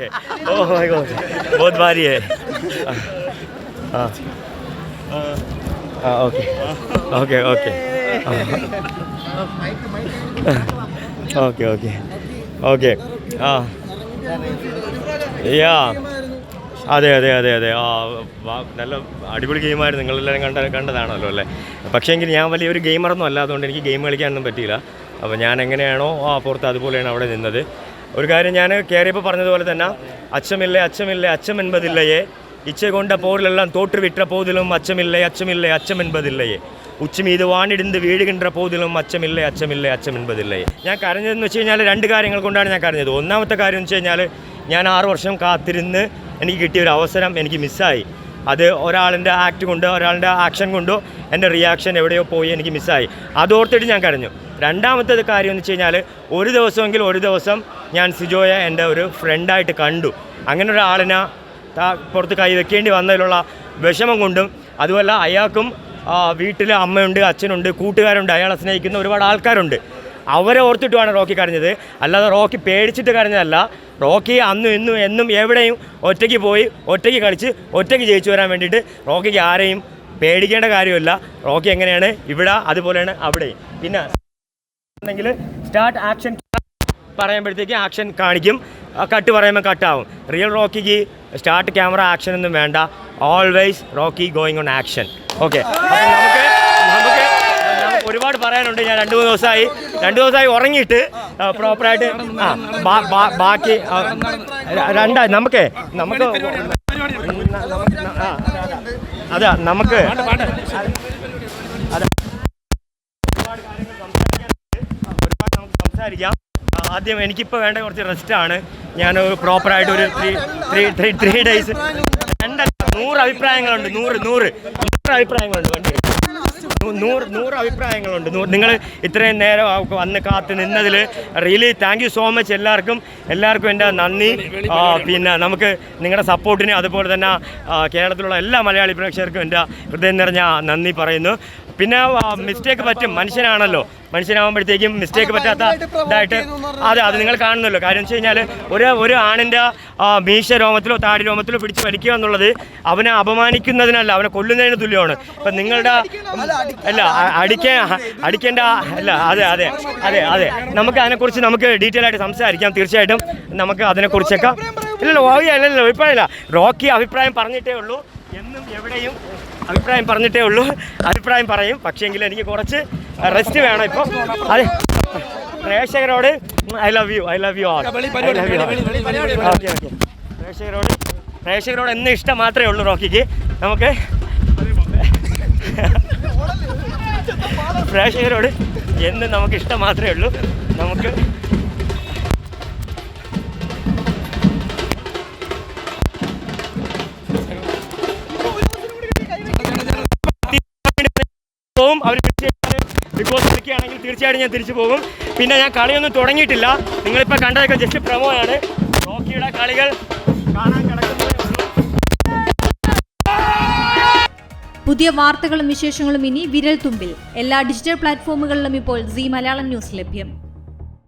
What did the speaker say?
Okay oh my God बहुत भारी है हाँ okay okay okay okay okay okay ആ യാ അതെ അതെ അതെ അതെ ആ നല്ല അടിപൊളി ഗെയിമായിരുന്നു. നിങ്ങളെല്ലാവരും കണ്ടതാണല്ലോ അല്ലേ. പക്ഷേ എങ്കിൽ ഞാൻ വലിയൊരു ഗെയിമറൊന്നും അല്ല, അതുകൊണ്ട് എനിക്ക് ഗെയിം കളിക്കാനൊന്നും പറ്റിയില്ല. അപ്പോൾ ഞാൻ എങ്ങനെയാണോ പുറത്ത് അതുപോലെയാണ് അവിടെ നിന്നത്. ഒരു കാര്യം ഞാൻ കയറിയപ്പോൾ പറഞ്ഞതുപോലെ തന്നെ അച്ചമില്ലേ അച്ചമില്ലേ അച്ചം എൻപതില്ലയേ ഇച്ച കൊണ്ട പോരിലെല്ലാം തോറ്റുവിട്ട പോതിലും അച്ചമില്ലേ അച്ചമില്ലേ അച്ചം എൻപതില്ലയേ ഉച്ചമീത് വാണിടുന്ന് വീഴുകിன்ற പോതിലും അച്ചമില്ലേ അച്ചമില്ലേ അച്ചം എൻപതില്ലയേ. ഞാൻ കരഞ്ഞതെന്ന് വെച്ച് കഴിഞ്ഞാൽ രണ്ട് കാര്യങ്ങൾ കൊണ്ടാണ് ഞാൻ കരഞ്ഞത്. ഒന്നാമത്തെ കാര്യം എന്ന് വെച്ച് കഴിഞ്ഞാൽ ഞാൻ 6 വർഷം കാത്തിരുന്ന് എനിക്ക് കിട്ടിയൊരു അവസരം എനിക്ക് മിസ്സായി. അത് ഒരാളിൻ്റെ ആക്ട് കൊണ്ടോ ഒരാളുടെ ആക്ഷൻ കൊണ്ടോ എൻ്റെ റിയാക്ഷൻ എവിടെയോ പോയി എനിക്ക് മിസ്സായി. അതോർത്തിട്ട് ഞാൻ കരഞ്ഞു. രണ്ടാമത്തെ കാര്യം എന്ന് വെച്ച് കഴിഞ്ഞാൽ ഒരു ദിവസം ഞാൻ സിജോയെ എൻ്റെ ഒരു ഫ്രണ്ടായിട്ട് കണ്ടു. അങ്ങനെ ഒരാളിനെ പുറത്ത് കൈ വെക്കേണ്ടി വന്നതിലുള്ള വിഷമം കൊണ്ടും അതുമല്ല അയാൾക്കും വീട്ടിൽ അമ്മയുണ്ട്, അച്ഛനുണ്ട്, കൂട്ടുകാരുണ്ട്, അയാളെ സ്നേഹിക്കുന്ന ഒരുപാട് ആൾക്കാരുണ്ട്. അവരെ ഓർത്തിട്ടുമാണ് റോക്കി കരഞ്ഞത്. അല്ലാതെ റോക്കി പേടിച്ചിട്ട് കരഞ്ഞതല്ല. റോക്കി അന്നും ഇന്നും എന്നും എവിടെയും ഒറ്റയ്ക്ക് പോയി ഒറ്റയ്ക്ക് കളിച്ച് ഒറ്റയ്ക്ക് ജയിച്ചു വരാൻ വേണ്ടിയിട്ട് റോക്കിക്ക് ആരെയും പേടിക്കേണ്ട കാര്യമില്ല. റോക്കി എങ്ങനെയാണ് ഇവിടെ അതുപോലെയാണ് അവിടെയും. പിന്നെ ഉണ്ടെങ്കിൽ സ്റ്റാർട്ട് ആക്ഷൻ പറയുമ്പോഴത്തേക്ക് ആക്ഷൻ കാണിക്കും, കട്ട് പറയുമ്പോൾ കട്ടാവും. റിയൽ റോക്കിക്ക് സ്റ്റാർട്ട് ക്യാമറ ആക്ഷൻ ഒന്നും വേണ്ട. Always Rocky going on action. Okay, നമുക്ക് ഒരുപാട് പറയാനുണ്ട്. ഞാൻ 2-3 ദിവസമായി ഉറങ്ങിയിട്ട് പ്രോപ്പറായിട്ട് ബാക്കി നമുക്ക് അതാ നമുക്ക് സംസാരിക്കാം. ആദ്യം എനിക്കിപ്പോൾ വേണ്ട കുറച്ച് റെസ്റ്റാണ്. ഞാൻ പ്രോപ്പറായിട്ട് ഒരു 3 ഡേയ്സ് 100 അഭിപ്രായങ്ങളുണ്ട്. 100 അഭിപ്രായങ്ങളുണ്ട്. വണ്ടി 100 അഭിപ്രായങ്ങളുണ്ട്. നിങ്ങൾ ഇത്രയും നേരം വന്ന് കാത്ത് നിന്നതിൽ really thank you so much. എല്ലാവർക്കും എൻ്റെ നന്ദി. പിന്നെ നമുക്ക് നിങ്ങളുടെ സപ്പോർട്ടിന് അതുപോലെ തന്നെ കേരളത്തിലുള്ള എല്ലാ മലയാളി പ്രേക്ഷകർക്കും എൻ്റെ ഹൃദയം നിറഞ്ഞ നന്ദി പറയുന്നു. പിന്നെ മിസ്റ്റേക്ക് പറ്റും, മനുഷ്യനാകുമ്പോഴത്തേക്കും മിസ്റ്റേക്ക് പറ്റാത്ത ഇതായിട്ട് അത് നിങ്ങൾ കാണുന്നല്ലോ. കാര്യം വെച്ച് കഴിഞ്ഞാൽ ഒരു ആണിൻ്റെ മീശ രോമത്തിലോ താടി രോമത്തിലോ പിടിച്ച് വലിക്കുക എന്നുള്ളത് അവനെ അപമാനിക്കുന്നതിനല്ല, അവനെ കൊല്ലുന്നതിന് തുല്യമാണ്. ഇപ്പം നിങ്ങളുടെ അടിക്കേണ്ട അല്ല. അതെ നമുക്ക് അതിനെക്കുറിച്ച് നമുക്ക് ഡീറ്റെയിൽ ആയിട്ട് സംസാരിക്കാം. തീർച്ചയായിട്ടും നമുക്ക് അതിനെക്കുറിച്ചൊക്കെ ഇല്ലല്ലോ അഭിപ്രായമില്ല. റോക്കി അഭിപ്രായം പറഞ്ഞിട്ടേ ഉള്ളൂ, എന്നും എവിടെയും അഭിപ്രായം പറഞ്ഞിട്ടേ ഉള്ളൂ. അഭിപ്രായം പറയും, പക്ഷേങ്കിൽ എനിക്ക് കുറച്ച് റെസ്റ്റ് വേണം ഇപ്പോൾ. അതെ, പ്രേക്ഷകരോട് I love you all. Okay പ്രേക്ഷകരോട് എന്ന് ഇഷ്ടം മാത്രമേ ഉള്ളൂ റോക്കിക്ക്. നമുക്ക് പ്രേക്ഷകരോട് എന്ന് നമുക്ക് ഇഷ്ടം മാത്രമേ ഉള്ളൂ. നമുക്ക് അവർ ബിഗ് ബോസ് കളിക്കുകയാണെങ്കിൽ തീർച്ചയായിട്ടും ഞാൻ തിരിച്ചു പോകും. പിന്നെ ഞാൻ കളിയൊന്നും തുടങ്ങിയിട്ടില്ല. നിങ്ങളിപ്പോൾ കണ്ടതൊക്കെ ജസ്റ്റ് പ്രമോയാണ്. റോക്കിയുടെ കളികൾ കാണാൻ കിടക്കുന്നതേ ഉള്ളൂ. പുതിയ വാർത്തകളും വിശേഷങ്ങളും ഇനി വിരൽ തുമ്പിൽ. എല്ലാ ഡിജിറ്റൽ പ്ലാറ്റ്ഫോമുകളിലും ഇപ്പോൾ സീ മലയാളം ന്യൂസ് ലഭ്യം.